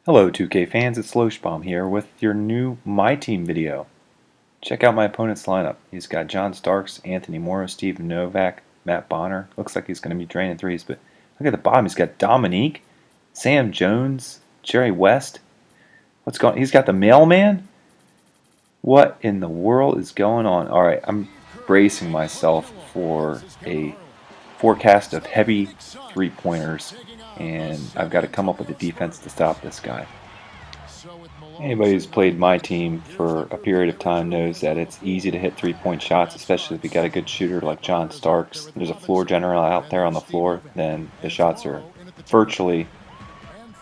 Hello 2K fans, it's Loshbaum here with your new My Team video. Check out my opponent's lineup. He's got John Starks, Anthony Morrow, Steve Novak, Matt Bonner. Looks like he's going to be draining threes, but look at the bottom. He's got Dominique, Sam Jones, Jerry West. What's going on? He's got the mailman? What in the world is going on? Alright, I'm bracing myself for a forecast of heavy three-pointers, and I've got to come up with a defense to stop this guy. Anybody who's played my team for a period of time knows that it's easy to hit three-point shots, especially if you got a good shooter like John Starks. There's a floor general out there on the floor, then the shots are virtually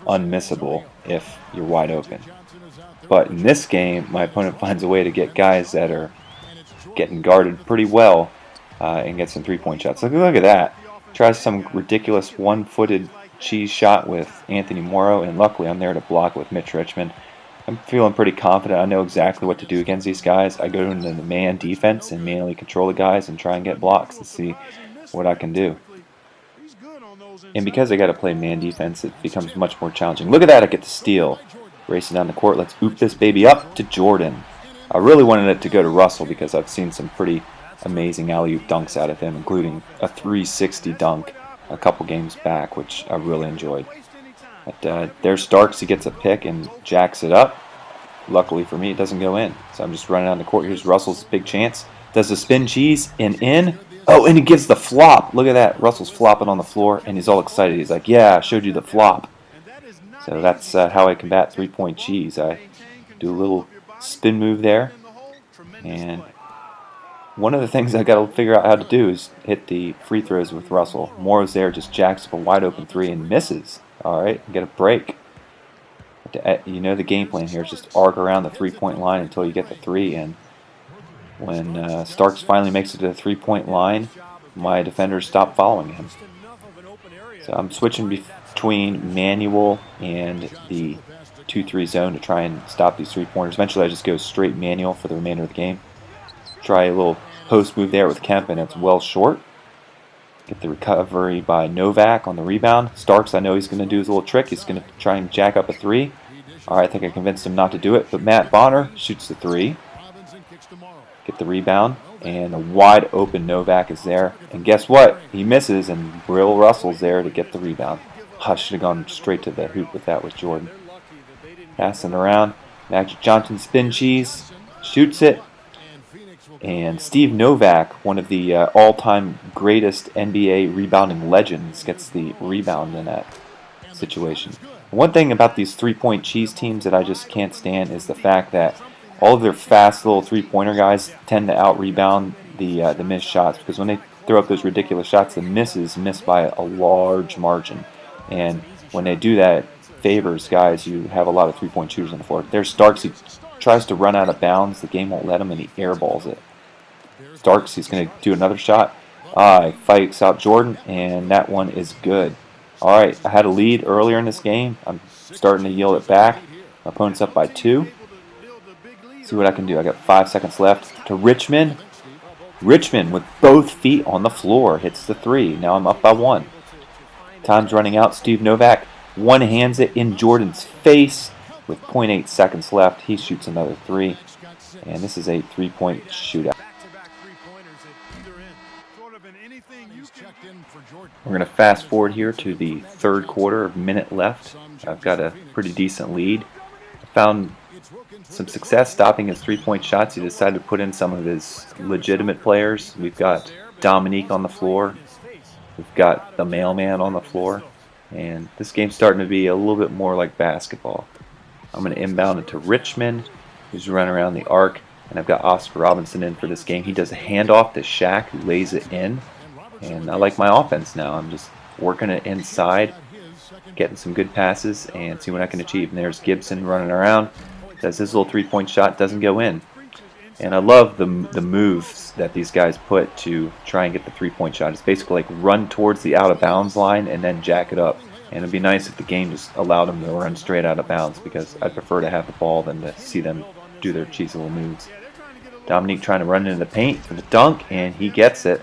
unmissable if you're wide open. But in this game, my opponent finds a way to get guys that are getting guarded pretty well and get some three-point shots. Look at that. Tries some ridiculous one-footed cheese shot with Anthony Morrow, and luckily I'm there to block with Mitch Richmond. I'm feeling pretty confident. I know exactly what to do against these guys. I go into the man defense and manually control the guys and try and get blocks to see what I can do. And because I got to play man defense, it becomes much more challenging. Look at that, I get to steal. Racing down the court, let's oop this baby up to Jordan. I really wanted it to go to Russell because I've seen some pretty amazing alley-oop dunks out of him, including a 360 dunk a couple games back, which I really enjoyed. But there's Starks. He gets a pick and jacks it up. Luckily for me, it doesn't go in. So I'm just running down the court. Here's Russell's big chance. Does the spin cheese and in. Oh, and he gives the flop. Look at that. Russell's flopping on the floor, and he's all excited. He's like, yeah, I showed you the flop. So that's how I combat three-point cheese. I do a little spin move there, and one of the things I got to figure out how to do is hit the free throws with Russell. Morrow's there, just jacks up a wide open three and misses. All right, get a break. You know the game plan here is just arc around the three-point line until you get the three. And when Starks finally makes it to the three-point line, my defenders stop following him. So I'm switching between manual and the 2-3 zone to try and stop these three-pointers. Eventually I just go straight manual for the remainder of the game. Try a little post move there with Kemp, and it's well short. Get the recovery by Novak on the rebound. Starks, I know he's going to do his little trick. He's going to try and jack up a three. All right, I think I convinced him not to do it, but Matt Bonner shoots the three. Get the rebound, and a wide open Novak is there. And guess what? He misses, and Will Russell's there to get the rebound. I should have gone straight to the hoop with that with Jordan. Passing around. Magic Johnson spin cheese. Shoots it. And Steve Novak, one of the all-time greatest NBA rebounding legends, gets the rebound in that situation. One thing about these three-point cheese teams that I just can't stand is the fact that all of their fast little three-pointer guys tend to out-rebound the missed shots, because when they throw up those ridiculous shots, the misses miss by a large margin. And when they do that, favors guys who have a lot of three-point shooters on the floor. There's Starks. He tries to run out of bounds. The game won't let him, and he airballs it. Starks, he's going to do another shot. He fights out Jordan, and that one is good. All right, I had a lead earlier in this game. I'm starting to yield it back. My opponent's up by 2. See what I can do. I got 5 seconds left to Richmond. Richmond with both feet on the floor hits the 3. Now I'm up by 1. Time's running out. Steve Novak one-hands it in Jordan's face with 0.8 seconds left. He shoots another 3, and this is a three-point shootout. We're going to fast forward here to the third quarter, a minute left. I've got a pretty decent lead. I found some success stopping his three-point shots. He decided to put in some of his legitimate players. We've got Dominique on the floor. We've got the mailman on the floor. And this game's starting to be a little bit more like basketball. I'm going to inbound it to Richmond, who's running around the arc. And I've got Oscar Robinson in for this game. He does a handoff to Shaq, who lays it in. And I like my offense now. I'm just working it inside, getting some good passes, and see what I can achieve. And there's Gibson running around. Does his little three-point shot, doesn't go in. And I love the moves that these guys put to try and get the three-point shot. It's basically like run towards the out-of-bounds line and then jack it up. And it'd be nice if the game just allowed them to run straight out of bounds, because I'd prefer to have the ball than to see them do their cheesy little moves. Dominique trying to run into the paint for the dunk, and he gets it.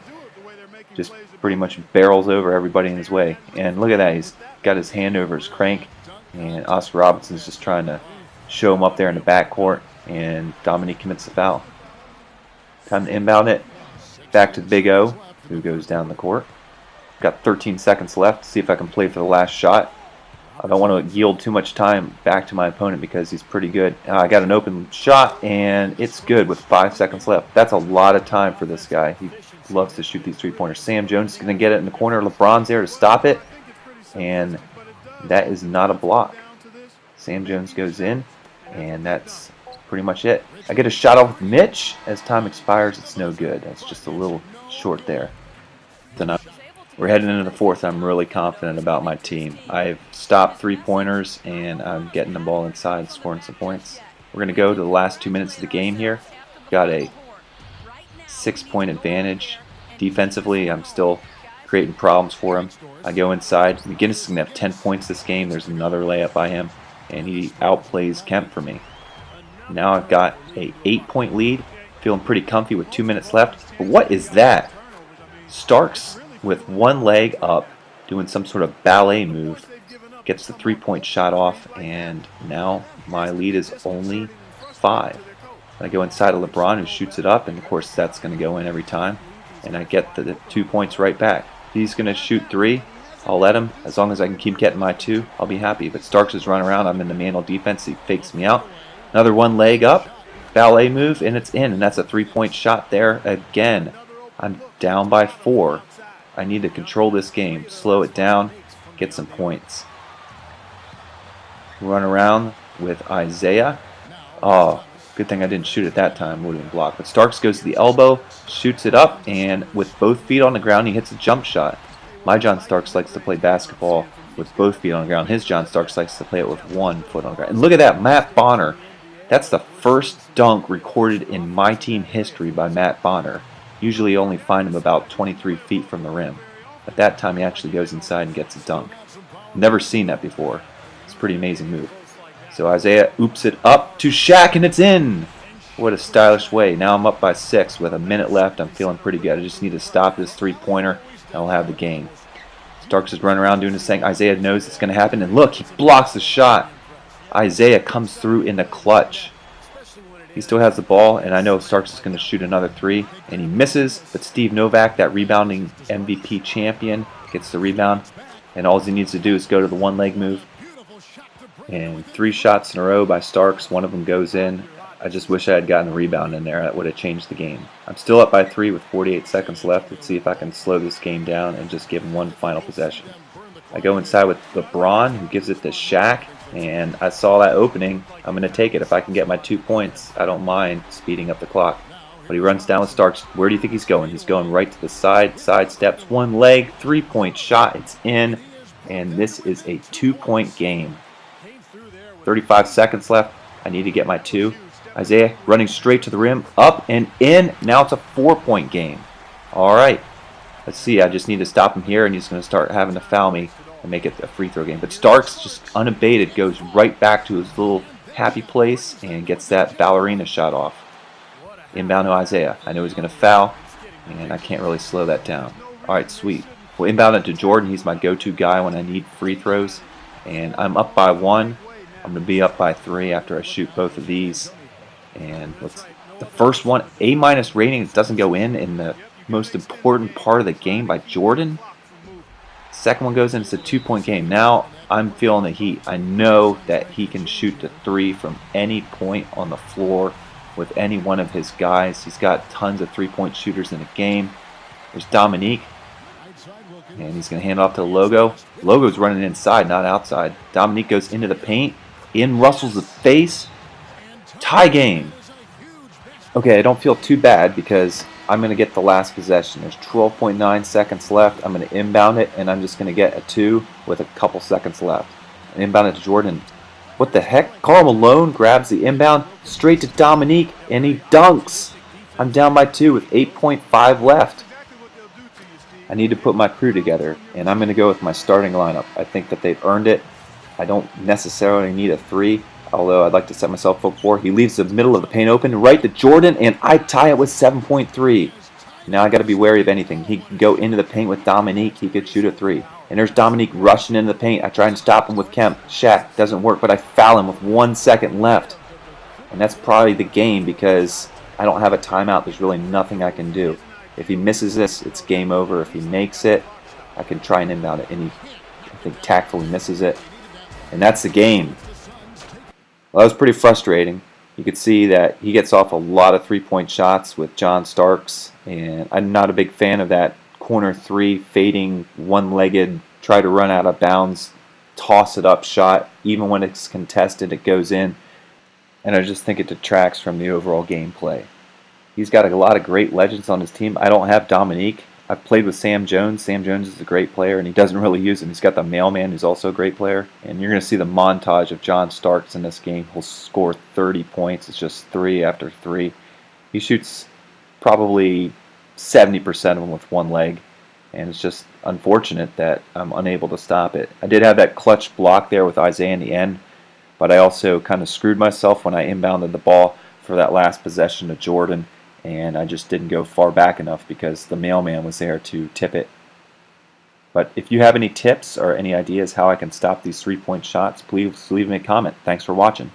Just pretty much barrels over everybody in his way. And look at that, he's got his hand over his crank. And Oscar Robinson's just trying to show him up there in the backcourt, and Dominique commits the foul. Time to inbound it back to the Big O, who goes down the court. Got 13 seconds left. See if I can play for the last shot. I don't want to yield too much time back to my opponent because he's pretty good. I got an open shot, and it's good with 5 seconds left. That's a lot of time for this guy. He loves to shoot these three-pointers. Sam Jones is going to get it in the corner. LeBron's there to stop it, and that is not a block. Sam Jones goes in, and that's pretty much it. I get a shot off with Mitch. As time expires, it's no good. That's just a little short there. Then we're heading into the fourth. I'm really confident about my team. I've stopped three-pointers, and I'm getting the ball inside, scoring some points. We're going to go to the last 2 minutes of the game here. Got a 6-point advantage. Defensively, I'm still creating problems for him. I go inside. McGinnis is going to have 10 points this game. There's another layup by him, and he outplays Kemp for me. Now I've got a 8-point lead. Feeling pretty comfy with 2 minutes left. But what is that? Starks with one leg up, doing some sort of ballet move, gets the 3-point shot off, and now my lead is only 5. I go inside of LeBron, who shoots it up, and of course that's going to go in every time, and I get the 2 points right back. He's going to shoot 3. I'll let him. As long as I can keep getting my 2, I'll be happy. But Starks is running around. I'm in the man defense. He fakes me out. Another one leg up, ballet move, and it's in, and that's a 3-point shot there again. I'm down by 4. I need to control this game, slow it down, get some points. Run around with Isaiah. Oh, good thing I didn't shoot it that time, would have been blocked. But Starks goes to the elbow, shoots it up, and with both feet on the ground, he hits a jump shot. My John Starks likes to play basketball with both feet on the ground. His John Starks likes to play it with 1 foot on the ground. And look at that, Matt Bonner. That's the first dunk recorded in my team history by Matt Bonner. Usually you only find him about 23 feet from the rim. At that time, he actually goes inside and gets a dunk. Never seen that before. It's a pretty amazing move. So Isaiah oops it up to Shaq, and it's in! What a stylish way. Now I'm up by 6 with a minute left. I'm feeling pretty good. I just need to stop this three-pointer, and I'll have the game. Starks is running around doing his thing. Isaiah knows it's going to happen, and look, he blocks the shot. Isaiah comes through in the clutch. He still has the ball, and I know Starks is going to shoot another 3, and he misses, but Steve Novak, that rebounding MVP champion, gets the rebound, and all he needs to do is go to the one-leg move. And 3 shots in a row by Starks. One of them goes in. I just wish I had gotten a rebound in there. That would have changed the game. I'm still up by 3 with 48 seconds left. Let's see if I can slow this game down and just give him one final possession. I go inside with LeBron, who gives it to Shaq. And I saw that opening. I'm going to take it. If I can get my 2 points, I don't mind speeding up the clock. But he runs down with Starks. Where do you think he's going? He's going right to the side. Side steps, one leg, 3-point shot. It's in. And this is a 2-point game. 35 seconds left. I need to get my 2. Isaiah running straight to the rim. Up and in. Now it's a 4-point game. All right. Let's see. I just need to stop him here, and he's going to start having to foul me and make it a free throw game. But Starks, just unabated, goes right back to his little happy place and gets that ballerina shot off. Inbound to Isaiah. I know he's going to foul, and I can't really slow that down. All right, sweet. We'll inbound it to Jordan. He's my go-to guy when I need free throws. And I'm up by 1. I'm going to be up by 3 after I shoot both of these. And the first one, A- rating, it doesn't go in the most important part of the game by Jordan. Second one goes in, it's a 2-point game. Now I'm feeling the heat. I know that he can shoot the 3 from any point on the floor with any one of his guys. He's got tons of 3-point shooters in the game. There's Dominique, and he's going to hand off to Logo. Logo's running inside, not outside. Dominique goes into the paint, in Russell's the face. Tie game. Okay, I don't feel too bad because I'm going to get the last possession. There's 12.9 seconds left. I'm going to inbound it, and I'm just going to get a 2 with a couple seconds left. And inbound it to Jordan. What the heck? Karl Malone grabs the inbound straight to Dominique, and he dunks. I'm down by 2 with 8.5 left. I need to put my crew together, and I'm going to go with my starting lineup. I think that they've earned it. I don't necessarily need a 3. Although I'd like to set myself up 4. He leaves the middle of the paint open, right to Jordan, and I tie it with 7.3. Now I got to be wary of anything. He can go into the paint with Dominique. He could shoot a 3. And there's Dominique rushing into the paint. I try and stop him with Kemp. Shaq, doesn't work, but I foul him with 1 second left. And that's probably the game because I don't have a timeout. There's really nothing I can do. If he misses this, it's game over. If he makes it, I can try and inbound it. And he, I think, tactfully misses it. And that's the game. Well, that was pretty frustrating. You could see that he gets off a lot of three-point shots with John Starks. And I'm not a big fan of that corner three, fading, one-legged, try to run out of bounds, toss it up shot. Even when it's contested, it goes in. And I just think it detracts from the overall gameplay. He's got a lot of great legends on his team. I don't have Dominique. I've played with Sam Jones. Sam Jones is a great player, and he doesn't really use him. He's got the mailman, who's also a great player. And you're going to see the montage of John Starks in this game. He'll score 30 points. It's just 3 after 3. He shoots probably 70% of them with one leg, and it's just unfortunate that I'm unable to stop it. I did have that clutch block there with Isaiah in the end, but I also kind of screwed myself when I inbounded the ball for that last possession to Jordan, and I just didn't go far back enough because the mailman was there to tip it. But if you have any tips or any ideas how I can stop these three-point shots, please leave me a comment. Thanks for watching.